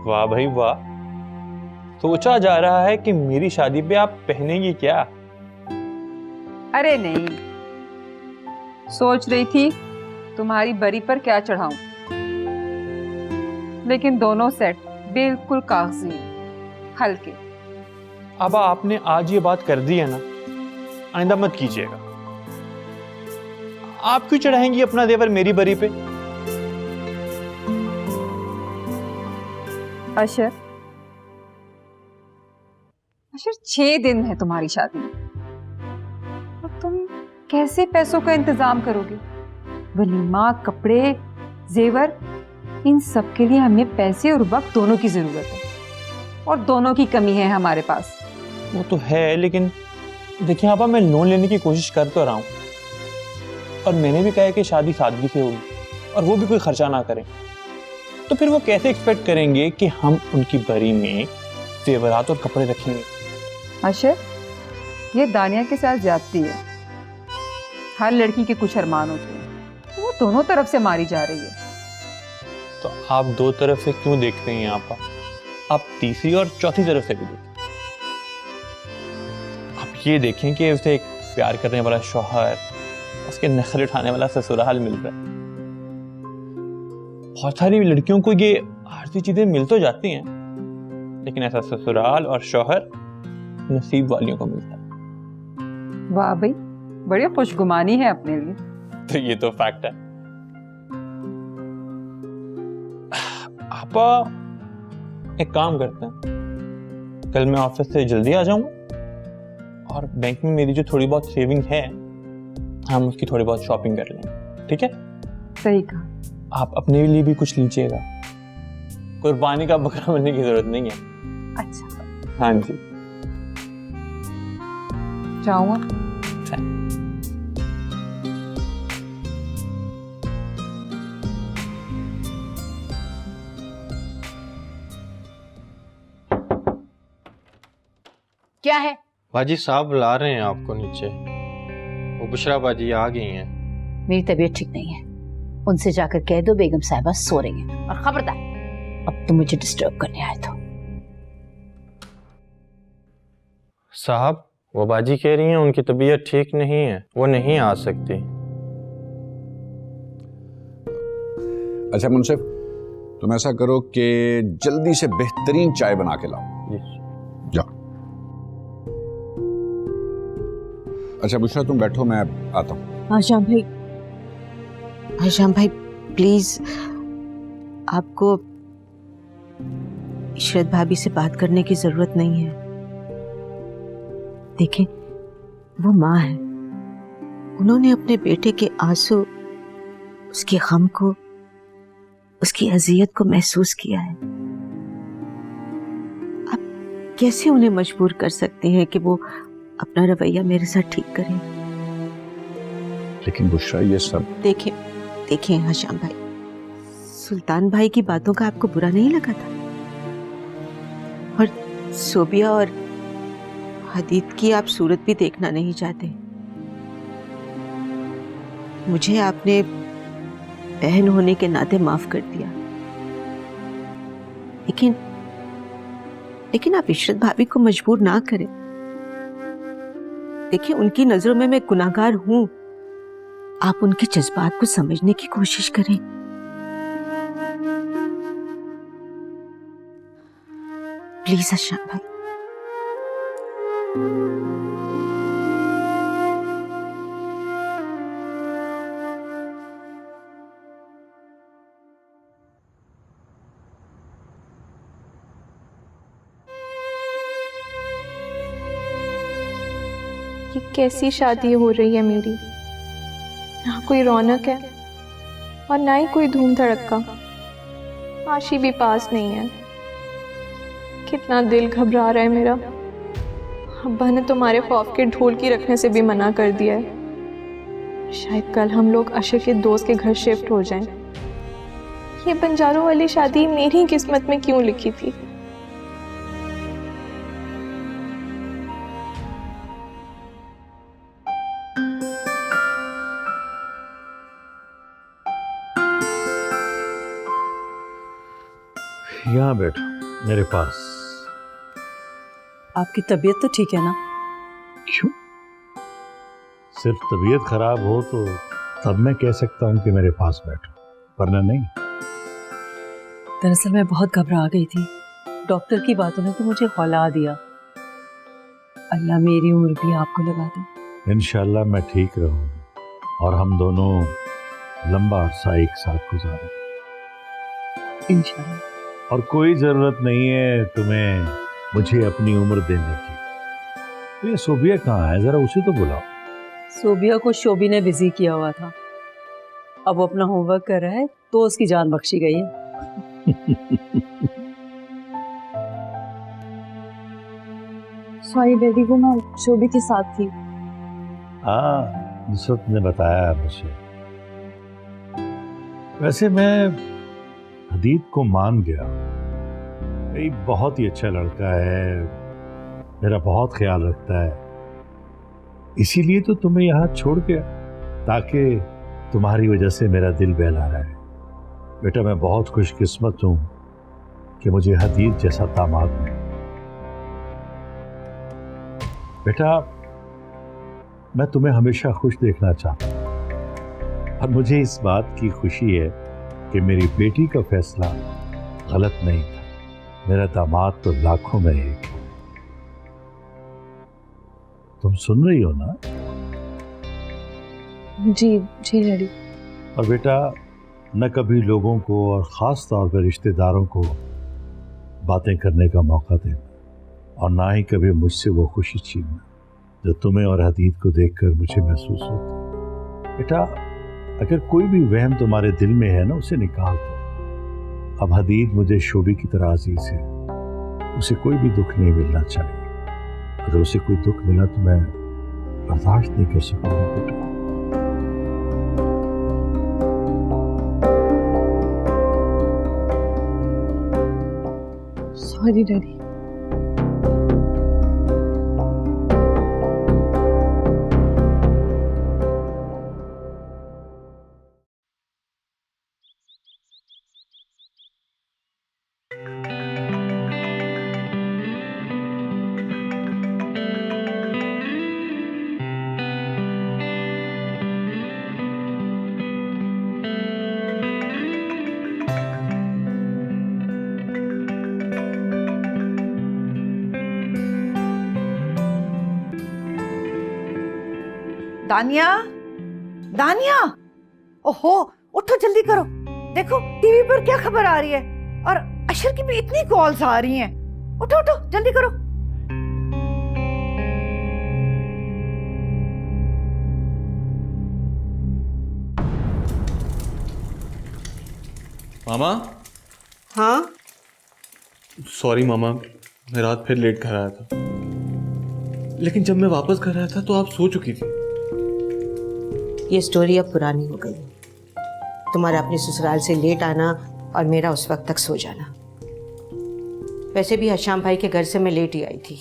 वाह भाई वाह। सोचा जा रहा है कि मेरी शादी पे आप पहनेंगी क्या। अरे नहीं, सोच रही थी तुम्हारी बरी पर क्या चढ़ाऊं, लेकिन दोनों सेट बिल्कुल कागजी हल्के। अब आपने आज ये बात कर दी है ना, आइंदा मत कीजिएगा। आप क्यों चढ़ाएंगी अपना देवर मेरी बरी पे। अशर, 6 दिन है तुम्हारी शादी में, और तुम कैसे पैसों का इंतजाम करोगे? वलीमा, कपड़े, जेवर, इन सब के लिए हमें पैसे और वक्त दोनों की जरूरत है, और दोनों की कमी है हमारे पास। वो तो है, लेकिन देखिए आपा, मैं लोन लेने की कोशिश कर तो रहा हूं, और मैंने भी कहा है कि शादी सादगी से होगी और वो भी कोई खर्चा ना करें। तो फिर वो कैसे एक्सपेक्ट करेंगे कि हम उनकी बरी में जेवरात और कपड़े रखेंगे। अशर, ये दानिया के साथ ज्यादती है। हर लड़की के कुछ अरमान होते हैं, वो दोनों तरफ से मारी जा रही है। तो आप दो तरफ से क्यों देखते हैं आपा? आप तीसरी और चौथी तरफ से भी देखें। आप ये देखें कि उसे एक प्यार करने वाला शौहर, उसके नखरे उठाने वाला ससुराल मिल रहा है। बहुत सारी लड़कियों को ये आरती चीजें मिल तो जाती हैं, लेकिन ऐसा ससुराल और शौहर नसीब वालियों को मिलता है। वाह भाई, बड़ी खुशगुमानी है अपने लिए। तो ये तो फैक्ट है। आपा, एक काम करते हैं, कल मैं ऑफिस से जल्दी आ जाऊंगा और बैंक में मेरी जो थोड़ी बहुत सेविंग है, हम उसकी थोड़ी बहुत शॉपिंग कर लेंगे। ठीक है? सही कहा। आप अपने लिए भी कुछ लीजिएगा, कुर्बानी का बकरा बनने की जरूरत नहीं है। अच्छा, हाँ जी, जाऊँ? क्या है? बाजी साहब बुला रहे हैं आपको नीचे। वो बुशरा बाजी आ गई हैं। मेरी तबीयत ठीक नहीं है, उनसे जाकर कह दो बेगम साहिबा सो रही हैं, और खबरदार अब तुम मुझे डिस्टर्ब करने आए तो। साहब, वो बाजी कह रही हैं उनकी तबीयत ठीक नहीं है, वो नहीं आ सकती। अच्छा मुनसिफ, तुम ऐसा करो कि जल्दी से बेहतरीन चाय बना के लाओ। जाओ। अच्छा बुशरा, तुम बैठो, मैं आता हूँ। आशाम भाई, आशाम भाई प्लीज, आपको इशरत भाभी से बात करने की जरूरत नहीं है। देखें, वो माँ है, उन्होंने अपने बेटे के आंसू, उसके गम को, उसकी अजियत को महसूस किया है। आप कैसे उन्हें मजबूर कर सकते हैं कि वो अपना रवैया मेरे साथ ठीक करें? लेकिन बुशरा, ये सब देखें देखें हशाम भाई, सुल्तान भाई की बातों का आपको बुरा नहीं लगा था? और सोबिया और हदीद की आप सूरत भी देखना नहीं चाहते। मुझे आपने बहन होने के नाते माफ कर दिया, लेकिन आप इशरत भाभी को मजबूर ना करें। देखिए, उनकी नजरों में मैं गुनाहगार हूं, आप उनके जज्बात को समझने की कोशिश करें। प्लीज हशाम भाई। ये कैसी शादी हो रही है मेरी, ना कोई रौनक है और ना ही कोई धूम धड़क्का। आशी भी पास नहीं है, कितना दिल घबरा रहा है मेरा। अब्बा ने तुम्हारे खौफ के ढोल की रखने से भी मना कर दिया है। शायद कल हम लोग अशर के दोस्त के घर शिफ्ट हो जाएं। ये बंजारों वाली शादी मेरी किस्मत में क्यों लिखी थी? यहाँ बैठो। मेरे पास। आपकी तबीयत तो ठीक है ना? क्यों? सिर्फ तबीयत खराब हो तो तब मैं कह सकता हूँ कि मेरे पास बैठो, वरना नहीं। दरअसल मैं बहुत घबरा गई थी, डॉक्टर की बातों ने तो मुझे हौला दिया। अल्लाह मेरी उम्र भी आपको लगा दे। इंशाल्लाह मैं ठीक रहूँगा और हम दोनों लंबा अरसा एक साथ गुजारें इंशाल्लाह। और कोई जरूरत नहीं है तुम्हें मुझे अपनी उम्र देने की। तो ये सोबिया कहाँ है, जरा उसे तो बुलाओ। सोबिया को शोभी ने बिजी किया हुआ था, अब वो अपना होमवर्क कर रहा है तो उसकी जान बख्शी गई है। सॉरी डैडी, वो मैं शोभी के साथ थी। हाँ, नुसरत ने बताया मुझे। वैसे मैं हदीद को मान गया, ये बहुत ही अच्छा लड़का है, मेरा बहुत ख्याल रखता है, इसीलिए तो तुम्हें यहाँ छोड़ गया ताकि तुम्हारी वजह से मेरा दिल बहला रहा है। बेटा मैं बहुत खुशकिस्मत हूँ कि मुझे हदीद जैसा दामाद मिला। बेटा मैं तुम्हें हमेशा खुश देखना चाहता हूँ और मुझे इस बात की खुशी है कि मेरी बेटी का फैसला गलत नहीं था। मेरा दामाद तो लाखों में एक है। तुम सुन रही हो ना? जी जी डैडी। और बेटा न कभी लोगों को और ख़ास तौर पर रिश्तेदारों को बातें करने का मौका देना और ना ही कभी मुझसे वो खुशी छीनना जो तुम्हें और हदीद को देखकर मुझे महसूस होता। बेटा अगर कोई भी वहम तुम्हारे दिल में है ना, उसे निकाल दो। अब हदीद मुझे शोभी की तरह अजीज है, उसे कोई भी दुख नहीं मिलना चाहिए। अगर उसे कोई दुख मिला तो मैं बर्दाश्त नहीं कर सकूंगा बेटा। Sorry daddy. दानिया, दानिया, ओहो उठो जल्दी करो, देखो टीवी पर क्या खबर आ रही है और अशर की भी इतनी कॉल्स आ रही हैं। उठो उठो जल्दी करो। मामा। हाँ सॉरी मामा, मैं रात फिर लेट घर आया था, लेकिन जब मैं वापस घर आया था तो आप सो चुकी थी। ये स्टोरी अब पुरानी हो गई। तुम्हारा अपने ससुराल से लेट आना और मेरा उस वक्त तक सो जाना। वैसे भी हशाम भाई के घर से मैं लेट ही आई थी।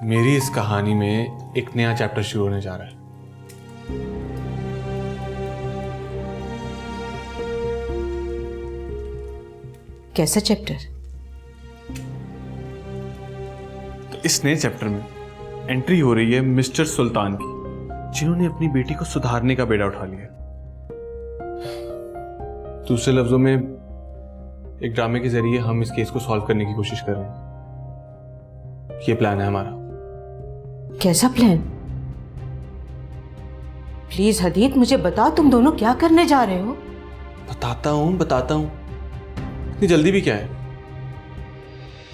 मेरी इस कहानी में एक नया चैप्टर शुरू होने जा रहा है। कैसा चैप्टर? तो इस नए चैप्टर में एंट्री हो रही है मिस्टर सुल्तान की, जिन्होंने अपनी बेटी को सुधारने का बेड़ा उठा लिया। दूसरे लफ्जों में एक ड्रामे के जरिए हम इस केस को सॉल्व करने की कोशिश कर रहे हैं। ये प्लान है हमारा। कैसा प्लान? प्लीज हदीद मुझे बताओ, तुम दोनों क्या करने जा रहे हो? बताता हूं। इतनी जल्दी भी क्या है?